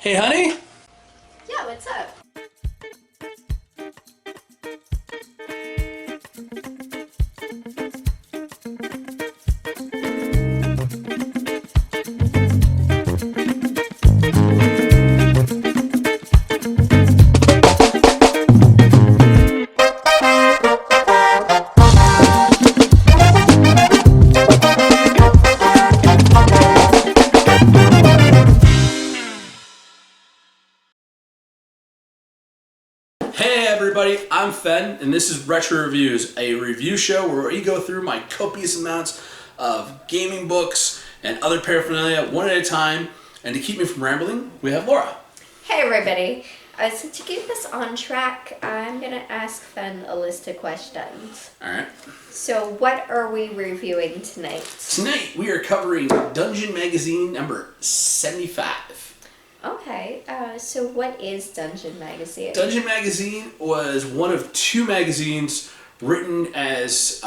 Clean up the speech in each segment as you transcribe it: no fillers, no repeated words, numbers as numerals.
Hey, honey. Yeah, what's up? Hey, everybody. I'm Fen, and this is Retro Reviews, a review show where we go through my copious amounts of gaming books and other paraphernalia one at a time. And to keep me from rambling, we have Laura. Hey, everybody. So to keep us on track, I'm going to ask Fen a list of questions. All right. So what are we reviewing tonight? Tonight, we are covering Dungeon Magazine number 75. Okay, so what is Dungeon Magazine? Dungeon Magazine was one of two magazines written as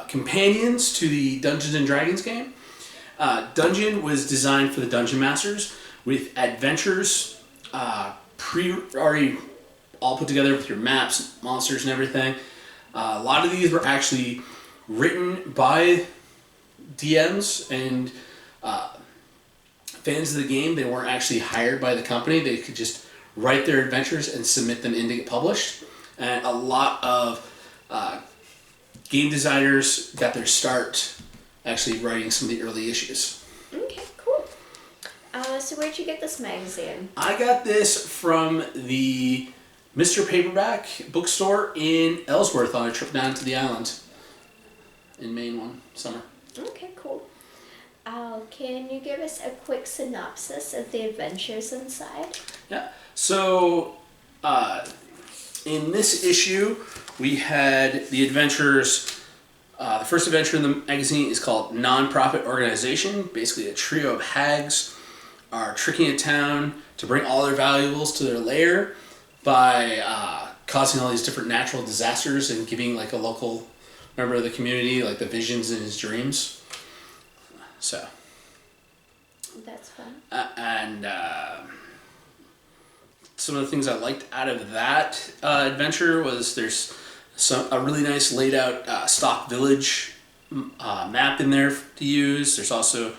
companions to the Dungeons and Dragons game. Dungeon was designed for the Dungeon Masters with adventures already all put together with your maps, monsters, and everything. A lot of these were actually written by DMs and fans of the game. They weren't actually hired by the company. They could just write their adventures and submit them in to get published. And a lot of game designers got their start actually writing some of the early issues. Okay, cool. So where'd you get this magazine? I got this from the Mr. Paperback bookstore in Ellsworth on a trip down to the island in Maine one summer. Okay, cool. Can you give us a quick synopsis of the adventures inside? Yeah. So, in this issue, we had the adventures. The first adventure in the magazine is called Nonprofit Organization. Basically, a trio of hags are tricking a town to bring all their valuables to their lair by causing all these different natural disasters and giving like a local member of the community like the visions in his dreams. So. That's fun. And some of the things I liked out of that adventure was there's a really nice laid out stock village map in there to use. There's also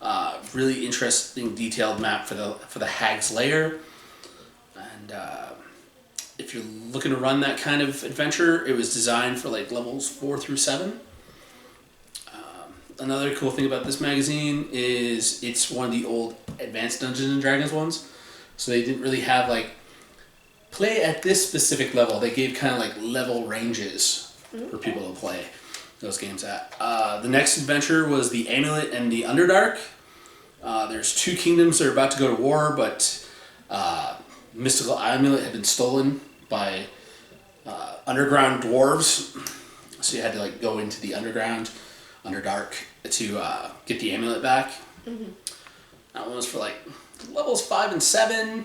a really interesting detailed map for the Hag's Lair. And if you're looking to run that kind of adventure, it was designed for like levels 4 through 7. Another cool thing about this magazine is it's one of the old Advanced Dungeons and Dragons ones. So they didn't really have like play at this specific level. They gave kind of like level ranges for people to play those games at. The next adventure was the Amulet and the Underdark. There's two kingdoms that are about to go to war, but Mystical Amulet had been stolen by underground dwarves. So you had to like go into the Underdark to get the amulet back. Mm-hmm. That one was for like levels 5 and 7.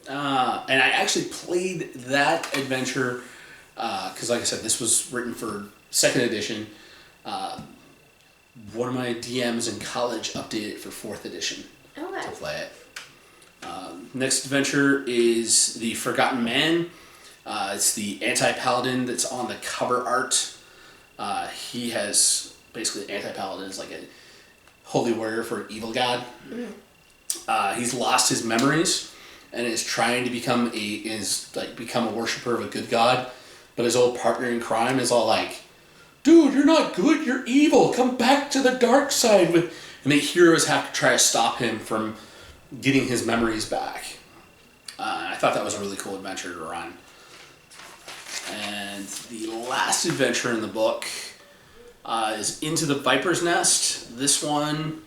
And I actually played that adventure because, like I said, this was written for 2nd edition. One of my DMs in college updated it for 4th edition to play it. Next adventure is The Forgotten Man. It's the anti-paladin that's on the cover art. He has basically anti-paladin is like a holy warrior for an evil god. Mm-hmm. He's lost his memories and is trying to become a worshiper of a good god, but his old partner in crime is all like, dude, you're not good, you're evil, come back to the dark side and the heroes have to try to stop him from getting his memories back. I thought that was a really cool adventure to run. And the last adventure in the book is Into the Viper's Nest. This one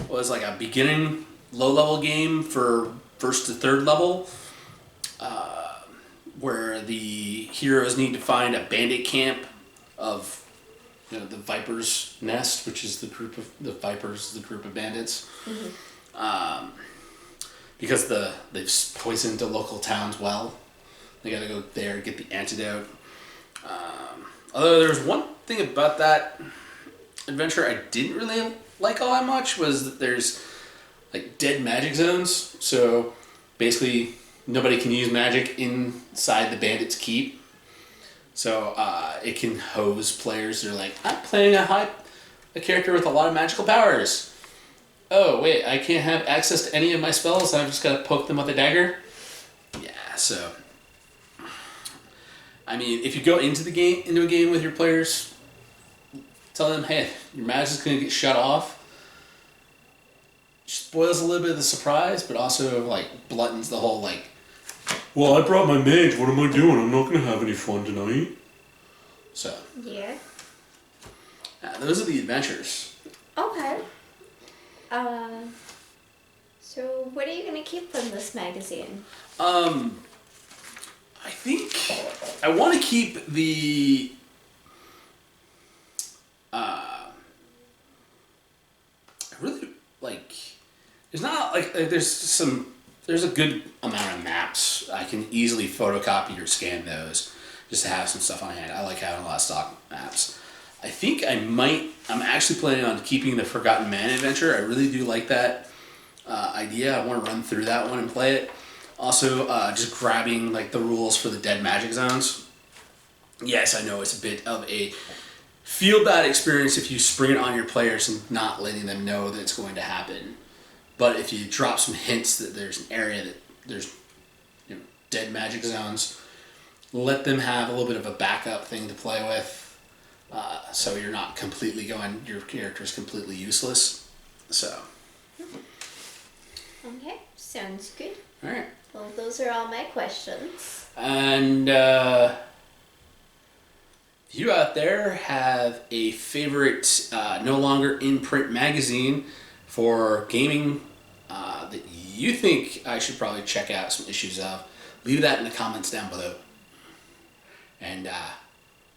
was like a beginning low-level game for 1st to 3rd level, where the heroes need to find a bandit camp of the Viper's Nest, which is the group of bandits. Mm-hmm. Because they've poisoned the local town's well. They gotta go there and get the antidote. Although there was one thing about that adventure I didn't really like all that much was that there's like dead magic zones. So basically, nobody can use magic inside the bandit's keep. So it can hose players. They're like, I'm playing a character with a lot of magical powers. Oh wait, I can't have access to any of my spells. I've just got to poke them with a dagger. Yeah, so I mean, if you go into a game with your players, tell them, hey, your magic's gonna get shut off. Spoils a little bit of the surprise, but also like bluntens the whole like, well, I brought my mage. What am I doing? I'm not gonna have any fun tonight. So yeah. Those are the adventures. Okay. So what are you gonna keep from this magazine? I think I want to keep the. I really like. There's not like there's a good amount of maps. I can easily photocopy or scan those just to have some stuff on hand. I like having a lot of stock maps. I think I'm actually planning on keeping the Forgotten Man adventure. I really do like that idea. I want to run through that one and play it. Also, just grabbing like the rules for the dead magic zones. Yes, I know it's a bit of a feel bad experience if you spring it on your players and not letting them know that it's going to happen. But if you drop some hints that there's an area that there's dead magic zones, let them have a little bit of a backup thing to play with. So you're not your character's completely useless. So. Okay, sounds good. All right. Well, those are all my questions. And if you out there have a favorite no longer in print magazine for gaming that you think I should probably check out some issues of, leave that in the comments down below. And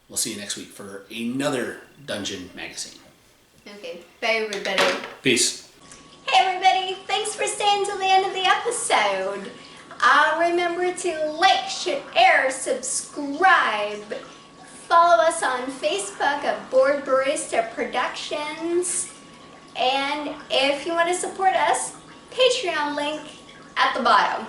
we'll see you next week for another Dungeon magazine. Okay, bye everybody. Peace. Hey everybody, thanks for staying till the end of the episode. Remember to like, share, subscribe. Follow us on Facebook at Board Barista Productions. And if you want to support us, Patreon link at the bottom.